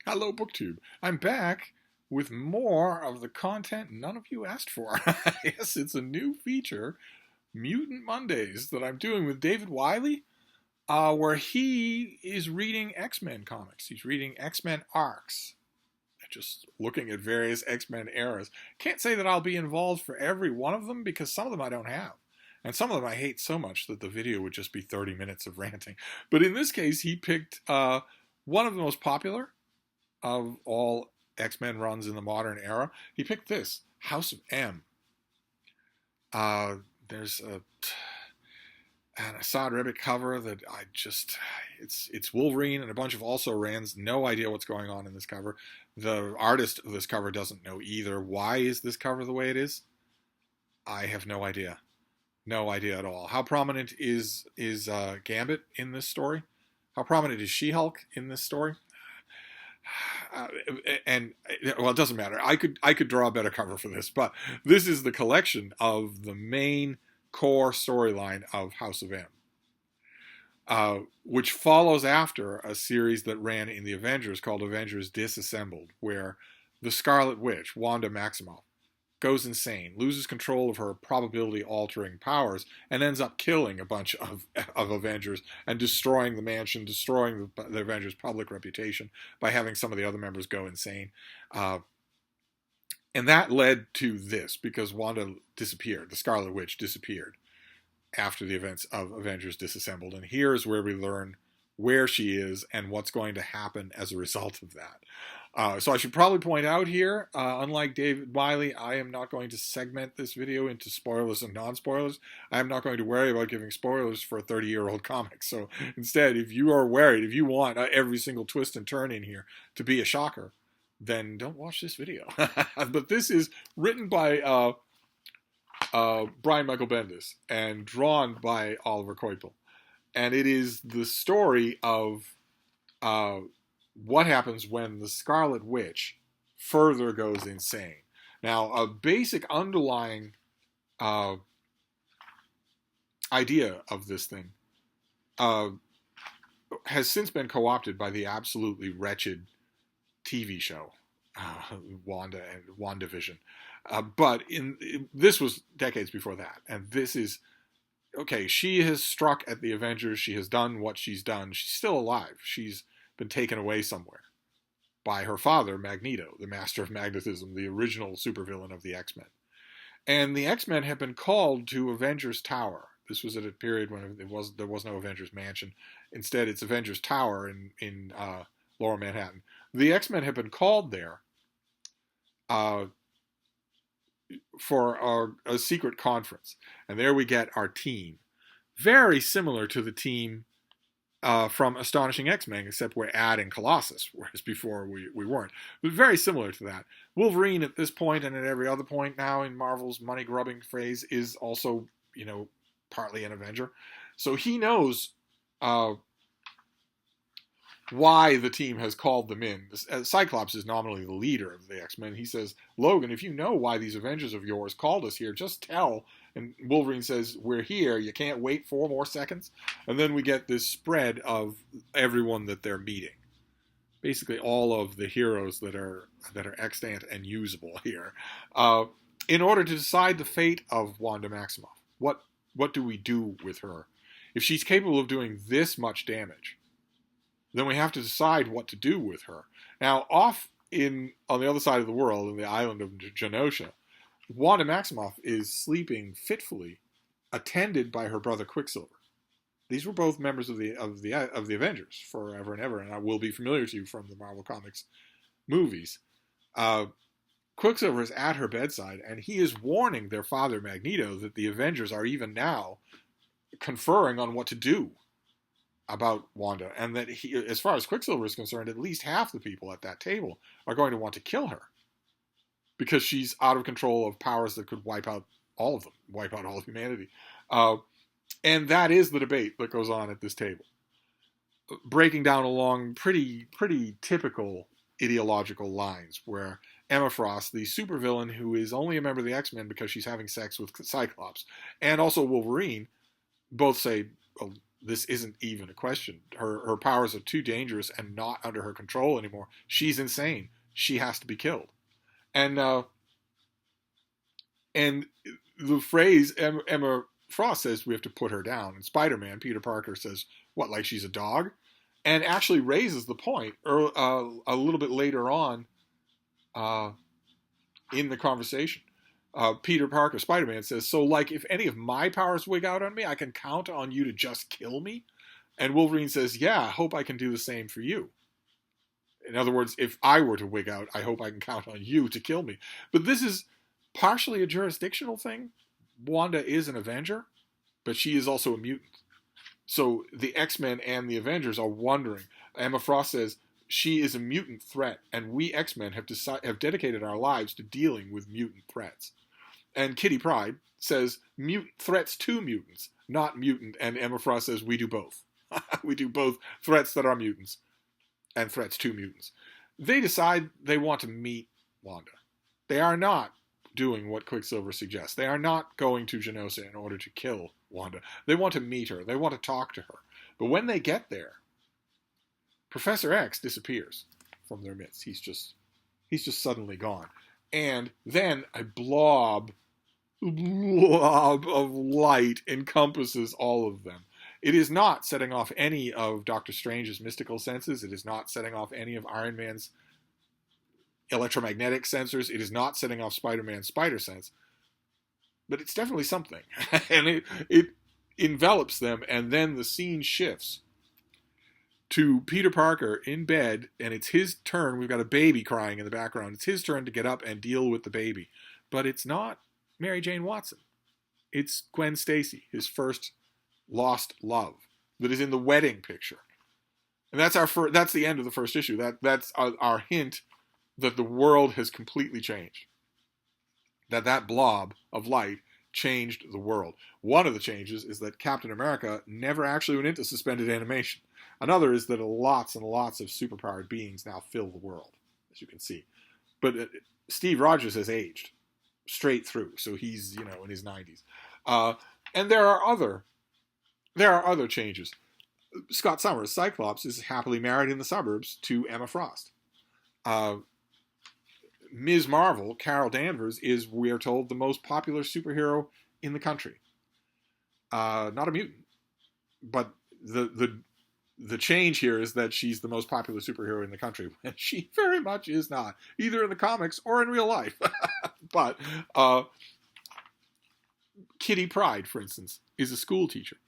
Hello, BookTube. I'm back with more of the content none of you asked for. Yes, it's a new feature, Mutant Mondays, that I'm doing with David Wiley, where he is reading X-Men comics. He's reading X-Men arcs, just looking at various X-Men eras. Can't say that I'll be involved for every one of them because some of them I don't have. And some of them I hate so much that the video would just be 30 minutes of ranting. But in this case, he picked one of the most popular of all X-Men runs in the modern era. He picked this, House of M. There's an Assad Ribbit cover that it's Wolverine and a bunch of also-rans. No idea what's going on in this cover. The artist of this cover doesn't know either. Why is this cover the way it is? I have no idea. No idea at all. How prominent is Gambit in this story? How prominent is She-Hulk in this story? And well, it doesn't matter. I could draw a better cover for this, but this is the collection of the main core storyline of House of M, which follows after a series that ran in the Avengers called Avengers Disassembled, where the Scarlet Witch, Wanda Maximoff, goes insane, loses control of her probability-altering powers, and ends up killing a bunch of Avengers and destroying the mansion, destroying the Avengers' public reputation by having some of the other members go insane. And that led to this, because Wanda disappeared. The Scarlet Witch disappeared after the events of Avengers Disassembled. And here's where we learn where she is and what's going to happen as a result of that. So I should probably point out here, unlike David Wiley, I am not going to segment this video into spoilers and non-spoilers. I am not going to worry about giving spoilers for a 30-year-old comic. So instead, if you are worried, if you want every single twist and turn in here to be a shocker, then don't watch this video. But this is written by Brian Michael Bendis and drawn by Oliver Coipel. And it is the story of what happens when the Scarlet Witch further goes insane. Now, a basic underlying idea of this thing has since been co-opted by the absolutely wretched TV show, Wanda and WandaVision. But this was decades before that. And this is, okay, she has struck at the Avengers. She has done what she's done. She's still alive. She's been taken away somewhere by her father, Magneto, the Master of Magnetism, the original supervillain of the X-Men. And the X-Men have been called to Avengers Tower. This was at a period when there was no Avengers Mansion. Instead, it's Avengers Tower in Lower Manhattan. The X-Men have been called there for a secret conference. And there we get our team. Very similar to the team from Astonishing X-Men, except we're adding Colossus, whereas before we weren't. But very similar to that. Wolverine at this point and at every other point now in Marvel's money-grubbing phase is also, partly an Avenger. So he knows why the team has called them in. Cyclops is nominally the leader of the X-Men. He says, Logan, if you know why these Avengers of yours called us here, just tell. And Wolverine says, we're here. You can't wait 4 more seconds. And then we get this spread of everyone that they're meeting. Basically all of the heroes that are extant and usable here. In order to decide the fate of Wanda Maximoff. What do we do with her? If she's capable of doing this much damage, then we have to decide what to do with her. Now, on the other side of the world, in the island of Genosha, Wanda Maximoff is sleeping fitfully, attended by her brother Quicksilver. These were both members of the Avengers forever and ever, and will be familiar to you from the Marvel Comics movies. Quicksilver is at her bedside, and he is warning their father Magneto that the Avengers are even now conferring on what to do about Wanda, and that as far as Quicksilver is concerned, at least half the people at that table are going to want to kill her because she's out of control of powers that could wipe out all of them, wipe out all of humanity. And that is the debate that goes on at this table, breaking down along pretty typical ideological lines, where Emma Frost, the supervillain who is only a member of the X-Men because she's having sex with Cyclops, and also Wolverine, both say, this isn't even a question. Her powers are too dangerous and not under her control anymore. She's insane. She has to be killed. And the phrase Emma Frost says we have to put her down. And Spider-Man, Peter Parker, says, what, like she's a dog? And actually raises the point a little bit later on in the conversation. Peter Parker, Spider-Man, says, so like if any of my powers wig out on me, I can count on you to just kill me? And Wolverine says, yeah, I hope I can do the same for you. In other words, if I were to wig out, I hope I can count on you to kill me. But this is partially a jurisdictional thing. Wanda is an Avenger, but she is also a mutant. So the X-Men and the Avengers are wondering. Emma Frost says she is a mutant threat, and we X-Men have dedicated our lives to dealing with mutant threats. And Kitty Pryde says threats to mutants, not mutant. And Emma Frost says we do both. We do both threats that are mutants and threats to mutants. They decide they want to meet Wanda. They are not doing what Quicksilver suggests. They are not going to Genosa in order to kill Wanda. They want to meet her. They want to talk to her. But when they get there, Professor X disappears from their midst. He's just suddenly gone. And then a blob of light encompasses all of them. It is not setting off any of Doctor Strange's mystical senses. It is not setting off any of Iron Man's electromagnetic sensors. It is not setting off Spider-Man's spider sense. But it's definitely something. And it envelops them, and then the scene shifts to Peter Parker in bed, and it's his turn. We've got a baby crying in the background. It's his turn to get up and deal with the baby. But it's not Mary Jane Watson. It's Gwen Stacy, his first lost love, that is in the wedding picture. And that's the end of the first issue. That's our hint that the world has completely changed. That blob of light changed the world. One of the changes is that Captain America never actually went into suspended animation. Another is that lots and lots of superpowered beings now fill the world, as you can see. But Steve Rogers has aged straight through, so he's in his 90s. And there are other changes. Scott Summers, Cyclops, is happily married in the suburbs to Emma Frost. Ms. Marvel, Carol Danvers, is, we are told, the most popular superhero in the country. Not a mutant, but the change here is that she's the most popular superhero in the country, and she very much is not, either in the comics or in real life. But Kitty Pryde, for instance, is a school teacher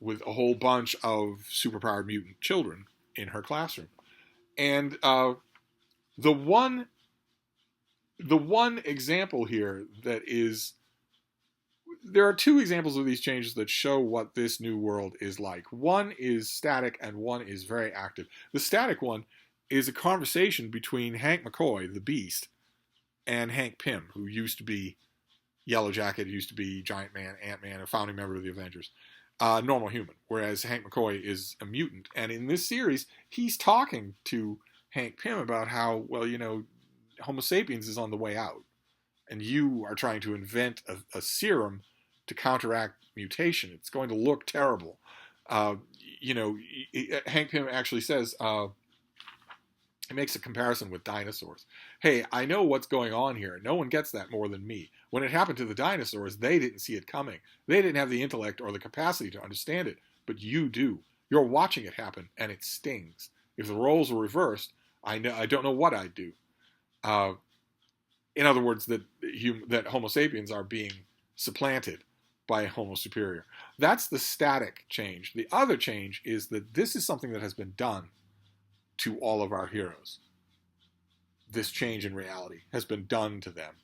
with a whole bunch of superpowered mutant children in her classroom. And the one example here that is, there are two examples of these changes that show what this new world is like. One is static and one is very active. The static one is a conversation between Hank McCoy, the Beast, and Hank Pym, who used to be Yellow Jacket, used to be Giant Man, Ant-Man, a founding member of the Avengers. Normal human, whereas Hank McCoy is a mutant. And in this series, he's talking to Hank Pym about how, Homo sapiens is on the way out. And you are trying to invent a serum to counteract mutation. It's going to look terrible. Hank Pym actually says, he makes a comparison with dinosaurs. Hey, I know what's going on here. No one gets that more than me. When it happened to the dinosaurs, they didn't see it coming. They didn't have the intellect or the capacity to understand it, but you do. You're watching it happen, and it stings. If the roles were reversed, I don't know what I'd do. In other words, that Homo sapiens are being supplanted by Homo superior. That's the static change. The other change is that this is something that has been done to all of our heroes. This change in reality has been done to them.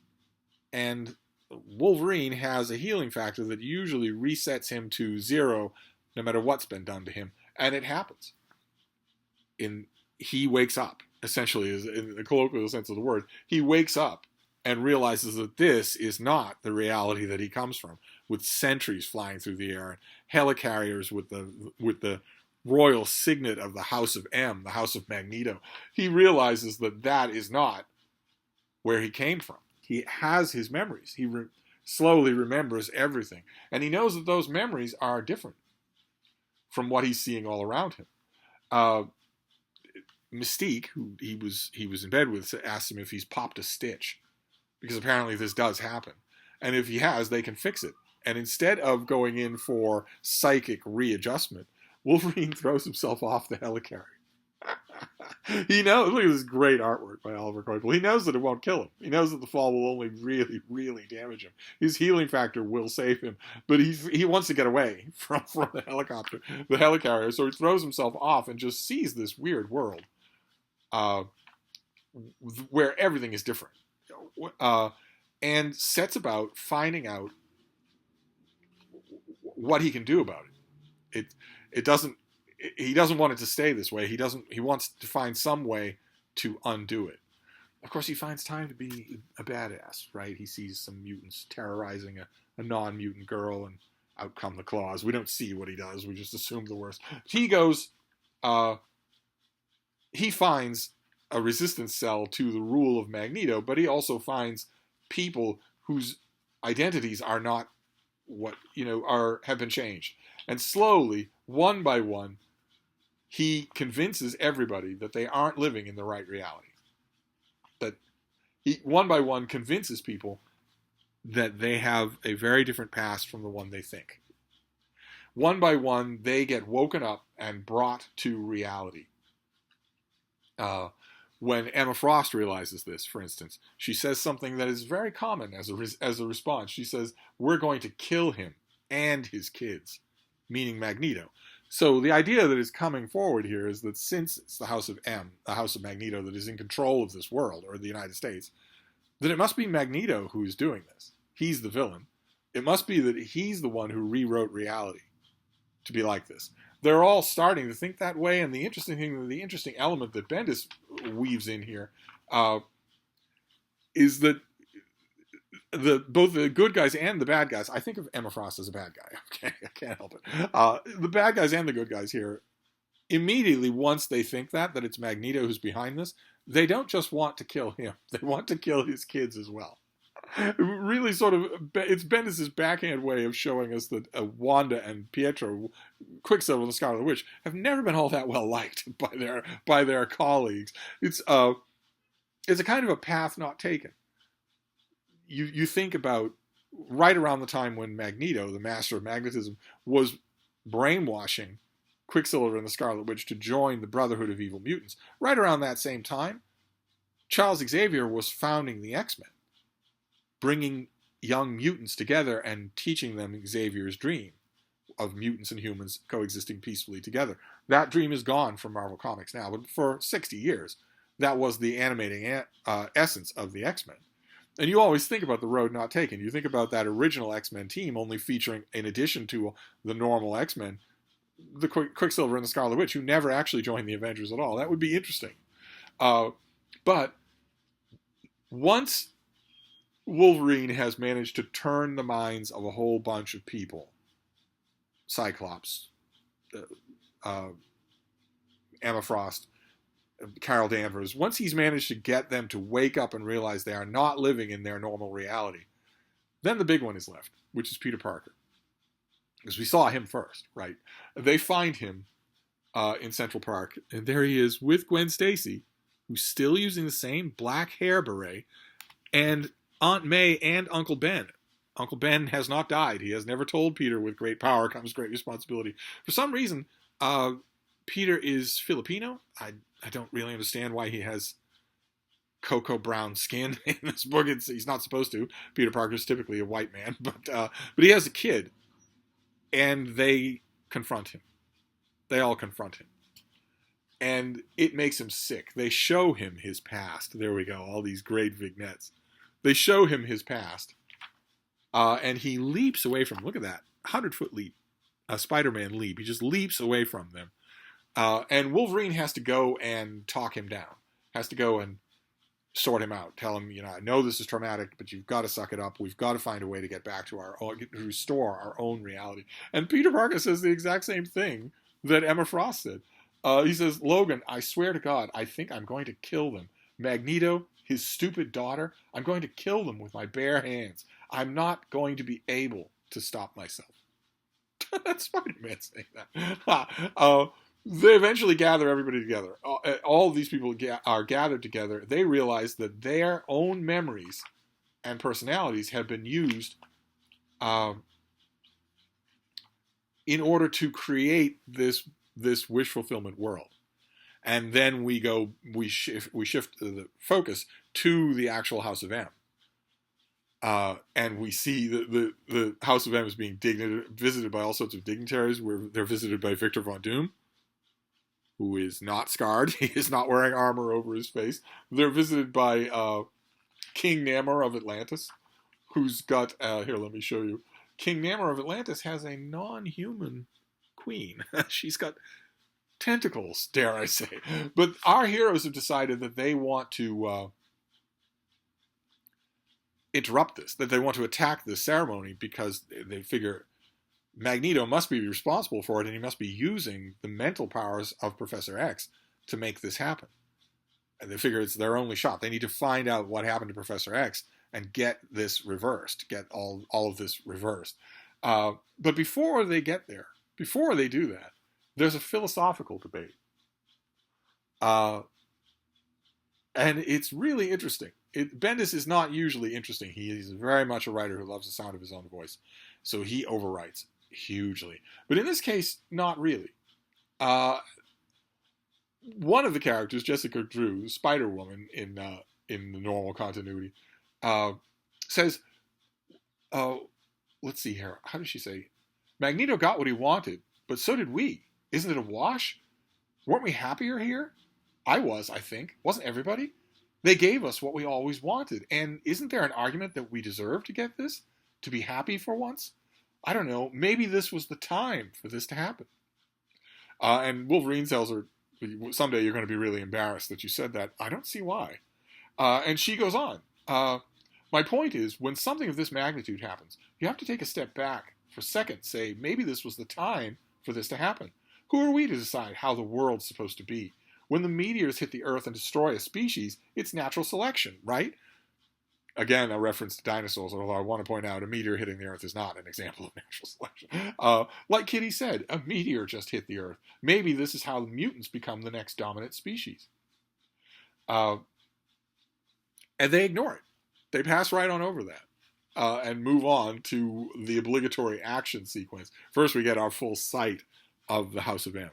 And Wolverine has a healing factor that usually resets him to 0 no matter what's been done to him. And it happens. He wakes up, essentially, in the colloquial sense of the word. He wakes up and realizes that this is not the reality that he comes from, with sentries flying through the air and helicarriers with the royal signet of the House of M, the House of Magneto. He realizes that is not where he came from. He has his memories. He slowly remembers everything. And he knows that those memories are different. from what he's seeing all around him. Uh, Mystique, who he was in bed with, asks him if he's popped a stitch, because apparently this does happen, and if he has, they can fix it. And instead of going in for psychic readjustment, Wolverine throws himself off the helicarrier. He knows. Look at this great artwork by Oliver Coipel. He knows that it won't kill him. He knows that the fall will only really, really damage him. His healing factor will save him, but he wants to get away from the helicarrier. So he throws himself off and just sees this weird world, where everything is different, and sets about finding out what he can do about it. It doesn't. He doesn't want it to stay this way. He wants to find some way to undo it. Of course, he finds time to be a badass, right? He sees some mutants terrorizing a non-mutant girl, and out come the claws. We don't see what he does. We just assume the worst. He goes. He finds a resistance cell to the rule of Magneto, but he also finds people whose identities are not what have been changed, and slowly, one by one, he convinces everybody that they aren't living in the right reality. That he, one by one, convinces people that they have a very different past from the one they think. One by one, they get woken up and brought to reality. When Emma Frost realizes this, for instance, she says something that is very common as a response. She says, "We're going to kill him and his kids," meaning Magneto. So the idea that is coming forward here is that since it's the House of M, the House of Magneto, that is in control of this world, or the United States, then it must be Magneto who is doing this. He's the villain. It must be that he's the one who rewrote reality to be like this. They're all starting to think that way, and the interesting element that Bendis weaves in here is that both the good guys and the bad guys, I think of Emma Frost as a bad guy. Okay, I can't help it. The bad guys and the good guys here, immediately once they think that it's Magneto who's behind this, they don't just want to kill him. They want to kill his kids as well. Really it's Bendis' backhand way of showing us that Wanda and Pietro, Quicksilver and the Scarlet Witch, have never been all that well liked by their colleagues. It's a kind of a path not taken. You think about right around the time when Magneto, the master of magnetism, was brainwashing Quicksilver and the Scarlet Witch to join the Brotherhood of Evil Mutants. Right around that same time, Charles Xavier was founding the X-Men, bringing young mutants together and teaching them Xavier's dream of mutants and humans coexisting peacefully together. That dream is gone from Marvel Comics now, but for 60 years, that was the animating essence of the X-Men. And you always think about the road not taken. You think about that original X-Men team only featuring, in addition to the normal X-Men, the Quicksilver and the Scarlet Witch, who never actually joined the Avengers at all. That would be interesting. But once Wolverine has managed to turn the minds of a whole bunch of people, Cyclops, Emma Frost, Carol Danvers, once he's managed to get them to wake up and realize they are not living in their normal reality, then the big one is left, which is Peter Parker. Because we saw him first, right? They find him in Central Park, and there he is with Gwen Stacy, who's still using the same black hair beret, and Aunt May and Uncle Ben. Uncle Ben has not died. He has never told Peter, with great power comes great responsibility. For some reason, Peter is Filipino. I don't really understand why he has cocoa brown skin in this book. He's not supposed to. Peter Parker's typically a white man, but he has a kid, and they confront him. They all confront him, and it makes him sick. They show him his past. There we go. All these great vignettes. They show him his past, and he leaps away from. Look at that 100-foot leap, a Spider-Man leap. He just leaps away from them. And Wolverine has to go and talk him down, has to go and sort him out, tell him, I know this is traumatic, but you've got to suck it up. We've got to find a way to get back to to restore our own reality. And Peter Parker says the exact same thing that Emma Frost said. He says, "Logan, I swear to God, I think I'm going to kill them. Magneto, his stupid daughter, I'm going to kill them with my bare hands. I'm not going to be able to stop myself." That's Spider-Man saying that. They eventually gather everybody together. All of these people are gathered together. They realize that their own memories and personalities have been used um, in order to create this wish fulfillment world. And then we shift the focus to the actual House of M. And we see the House of M is being visited by all sorts of dignitaries. They're visited by Victor Von Doom, who is not scarred. He is not wearing armor over his face. They're visited by King Namor of Atlantis, who's got... here, let me show you. King Namor of Atlantis has a non-human queen. She's got tentacles, dare I say. But our heroes have decided that they want to interrupt this, that they want to attack this ceremony because they figure Magneto must be responsible for it, and he must be using the mental powers of Professor X to make this happen. And they figure it's their only shot. They need to find out what happened to Professor X and get this reversed, get all of this reversed. But before they get there, before they do that, there's a philosophical debate. And it's really interesting. Bendis is not usually interesting. He is very much a writer who loves the sound of his own voice. So he overwrites hugely. But in this case, not really. One of the characters, Jessica Drew, Spider-Woman in the normal continuity, says, let's see here. How does she say? Magneto got what he wanted, but so did we. Isn't it a wash? Weren't we happier here? I was, I think. Wasn't everybody? They gave us what we always wanted. And isn't there an argument that we deserve to get this? To be happy for once? I don't know. Maybe this was the time for this to happen. And Wolverine tells her, someday you're going to be really embarrassed that you said that. I don't see why. And she goes on. My point is, when something of this magnitude happens, you have to take a step back for a second, say, maybe this was the time for this to happen. Who are we to decide how the world's supposed to be? When the meteors hit the Earth and destroy a species, it's natural selection, right? Again, a reference to dinosaurs, although I want to point out a meteor hitting the Earth is not an example of natural selection. Like Kitty said, a meteor just hit the Earth. Maybe this is how the mutants become the next dominant species. And they ignore it. They pass right on over that and move on to the obligatory action sequence. First, we get our full sight of the House of M.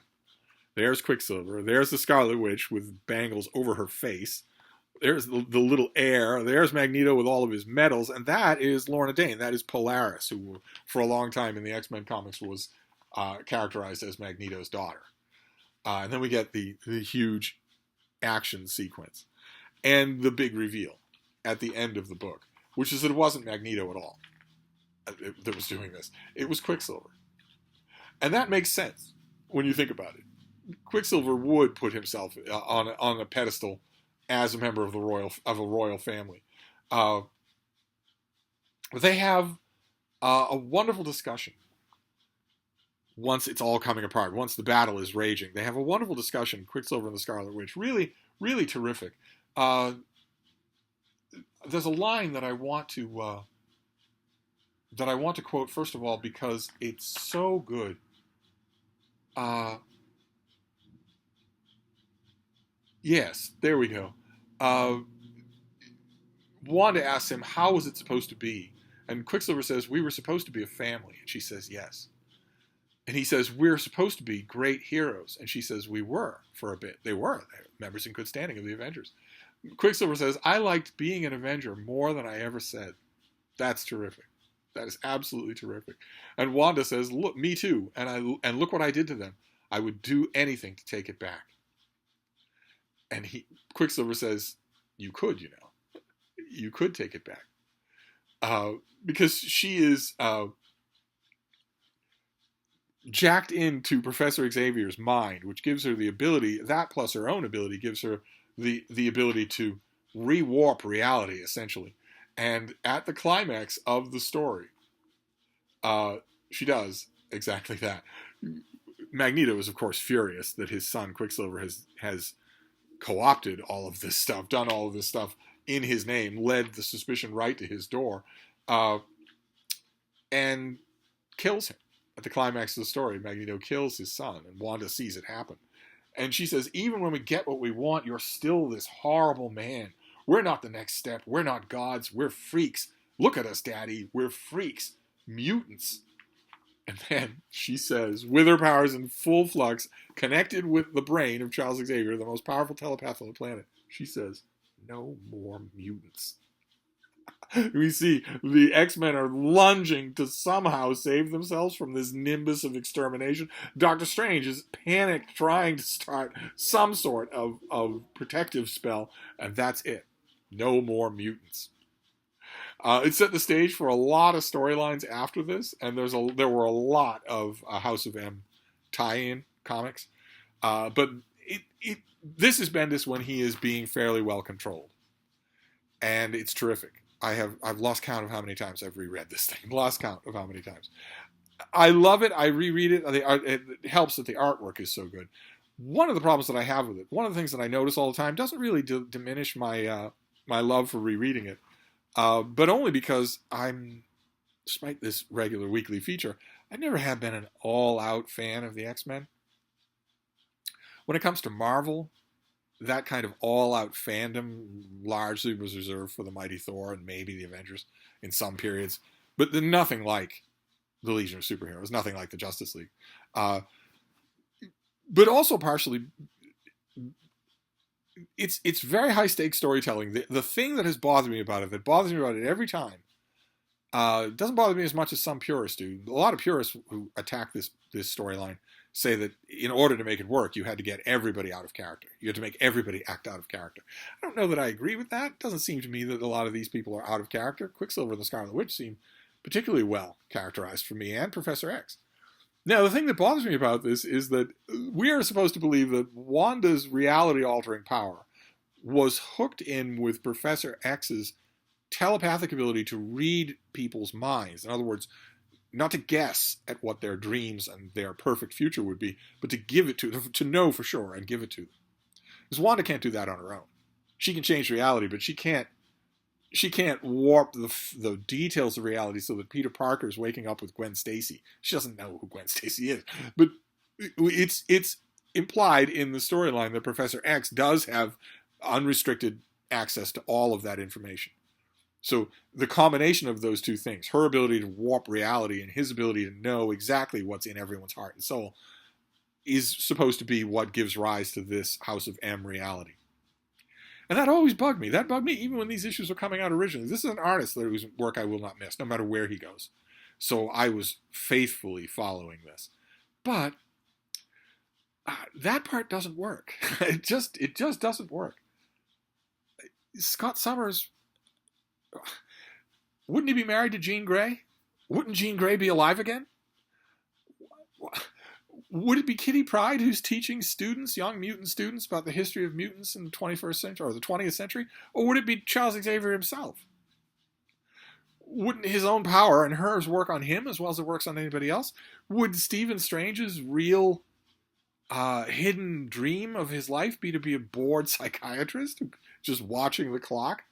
There's Quicksilver. There's the Scarlet Witch with bangles over her face. There's the little heir. There's Magneto with all of his medals. And that is Lorna Dane. That is Polaris, who for a long time in the X-Men comics was characterized as Magneto's daughter. And then we get the huge action sequence. And the big reveal at the end of the book, which is that it wasn't Magneto at all that was doing this. It was Quicksilver. And that makes sense when you think about it. Quicksilver would put himself on a pedestal as a member of a royal family. But they have a wonderful discussion once it's all coming apart, once the battle is raging. They have a wonderful discussion, Quicksilver and the Scarlet Witch. Really, really terrific. There's a line that I want to quote first of all because it's so good. Yes, there we go. Wanda asks him, how was it supposed to be? And Quicksilver says, we were supposed to be a family. And she says, yes. And he says, we're supposed to be great heroes. And she says, we were for a bit. They were members in good standing of the Avengers. Quicksilver says, I liked being an Avenger more than I ever said. That's terrific. That is absolutely terrific. And Wanda says, look, me too. And look what I did to them. I would do anything to take it back. And Quicksilver says, you could, You could take it back. Because she is jacked into Professor Xavier's mind, which gives her the ability, that plus her own ability, gives her the ability to rewarp reality, essentially. And at the climax of the story, she does exactly that. Magneto is, of course, furious that his son Quicksilver has co-opted all of this stuff, done all of this stuff in his name, led the suspicion right to his door, and kills him. at the climax of the story, Magneto kills his son, and Wanda sees it happen. And she says, even when we get what we want, you're still this horrible man. We're not the next step. We're not gods. We're freaks. Look at us, Daddy. We're freaks. Mutants. And then she says, with her powers in full flux, connected with the brain of Charles Xavier, the most powerful telepath on the planet, she says, no more mutants. We see the X-Men are lunging to somehow save themselves from this nimbus of extermination. Doctor Strange is panicked, trying to start some sort of protective spell, and that's it. No more mutants. It set the stage for a lot of storylines after this, and there were a lot of House of M tie-in comics. But this is Bendis when he is being fairly well controlled, and it's terrific. I've lost count of how many times I've reread this thing. Lost count of how many times. I love it. I reread it. It helps that the artwork is so good. One of the problems that I have with it, one of the things that I notice all the time, doesn't really diminish my my love for rereading it, but only because despite this regular weekly feature, I never have been an all-out fan of the X-Men. When it comes to Marvel, that kind of all-out fandom largely was reserved for the Mighty Thor and maybe the Avengers in some periods, but nothing like the Legion of Superheroes, nothing like the Justice League. But also partially, it's very high-stakes storytelling. The thing that has bothered me about it, that bothers me about it every time, doesn't bother me as much as some purists do. A lot of purists who attack this storyline say that in order to make it work, you had to get everybody out of character. You had to make everybody act out of character. I don't know that I agree with that. It doesn't seem to me that a lot of these people are out of character. Quicksilver and the Scarlet Witch seem particularly well characterized for me, and Professor X. Now, the thing that bothers me about this is that we are supposed to believe that Wanda's reality-altering power was hooked in with Professor X's telepathic ability to read people's minds. In other words, not to guess at what their dreams and their perfect future would be, but to give it to them, to know for sure and give it to them. Because Wanda can't do that on her own. She can change reality, but she can't warp the details of reality so that Peter Parker is waking up with Gwen Stacy. She doesn't know who Gwen Stacy is. But it's implied in the storyline that Professor X does have unrestricted access to all of that information. So the combination of those two things, her ability to warp reality and his ability to know exactly what's in everyone's heart and soul, is supposed to be what gives rise to this House of M reality. And that always bugged me. That bugged me even when these issues were coming out originally. This is an artist whose work I will not miss, no matter where he goes. So I was faithfully following this. But that part doesn't work. It just doesn't work. Scott Summers, wouldn't he be married to Jean Grey? Wouldn't Jean Grey be alive again? Would it be Kitty Pryde who's teaching students, young mutant students, about the history of mutants in the 21st century or the 20th century? Or would it be Charles Xavier himself? Wouldn't his own power and hers work on him as well as it works on anybody else? Would Stephen Strange's real hidden dream of his life be to be a bored psychiatrist just watching the clock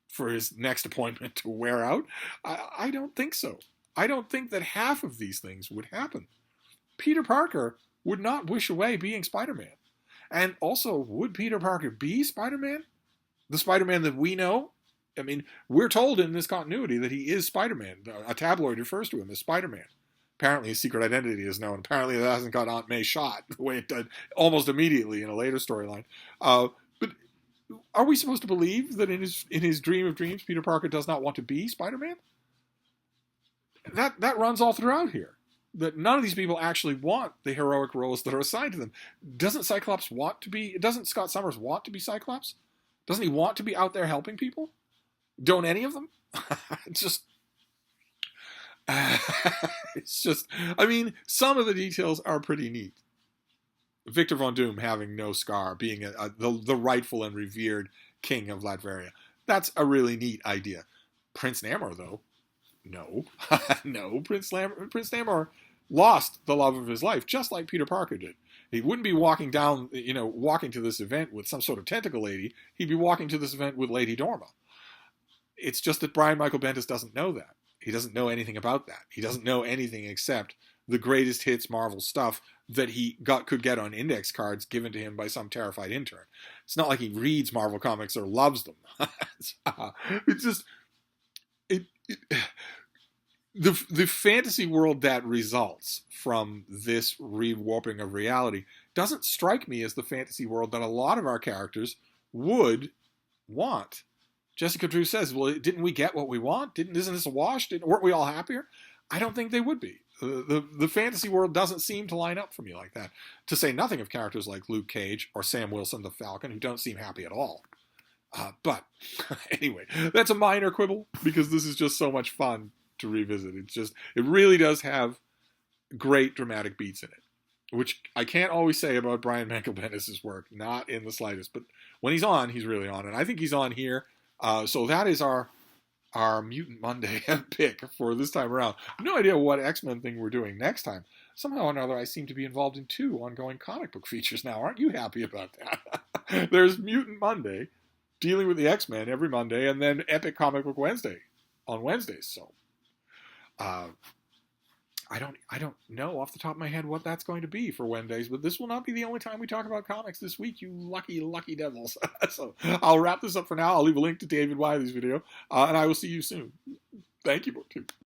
for his next appointment to wear out? I don't think so. I don't think that half of these things would happen. Peter Parker would not wish away being Spider-Man. And also, would Peter Parker be Spider-Man? The Spider-Man that we know? I mean, we're told in this continuity that he is Spider-Man. A tabloid refers to him as Spider-Man. Apparently his secret identity is known. Apparently it hasn't got Aunt May shot the way it did almost immediately in a later storyline. But are we supposed to believe that in his dream of dreams, Peter Parker does not want to be Spider-Man? That runs all throughout here. That none of these people actually want the heroic roles that are assigned to them. Doesn't Scott Summers want to be Cyclops? Doesn't he want to be out there helping people? Don't any of them? It's just, I mean, some of the details are pretty neat. Victor Von Doom having no scar, being the rightful and revered king of Latveria. That's a really neat idea. Prince Namor, though, no. No, Prince Namor lost the love of his life, just like Peter Parker did. He wouldn't be walking to this event with some sort of tentacle lady. He'd be walking to this event with Lady Dorma. It's just that Brian Michael Bendis doesn't know that. He doesn't know anything about that. He doesn't know anything except the greatest hits Marvel stuff that he could get on index cards given to him by some terrified intern. It's not like he reads Marvel comics or loves them. It's just it the fantasy world that results from this rewarping of reality doesn't strike me as the fantasy world that a lot of our characters would want. Jessica Drew says, well, didn't we get what we want? Isn't this a wash? Weren't we all happier? I don't think they would be. The fantasy world doesn't seem to line up for me like that. To say nothing of characters like Luke Cage or Sam Wilson the Falcon, who don't seem happy at all. But anyway, that's a minor quibble because this is just so much fun to revisit. It really does have great dramatic beats in it, which I can't always say about Brian Michael Bendis' work, not in the slightest. But when he's on, he's really on, and I think he's on here. So that is our Mutant Monday pick for this time around. I have no idea what X-Men thing we're doing next time. Somehow or another, I seem to be involved in 2 ongoing comic book features now. Aren't you happy about that? There's Mutant Monday, dealing with the X-Men every Monday, and then Epic Comic Book Wednesday on Wednesdays. So, I don't know off the top of my head what that's going to be for Wednesdays, but this will not be the only time we talk about comics this week, you lucky, lucky devils. So I'll wrap this up for now. I'll leave a link to David Wiley's video, and I will see you soon. Thank you.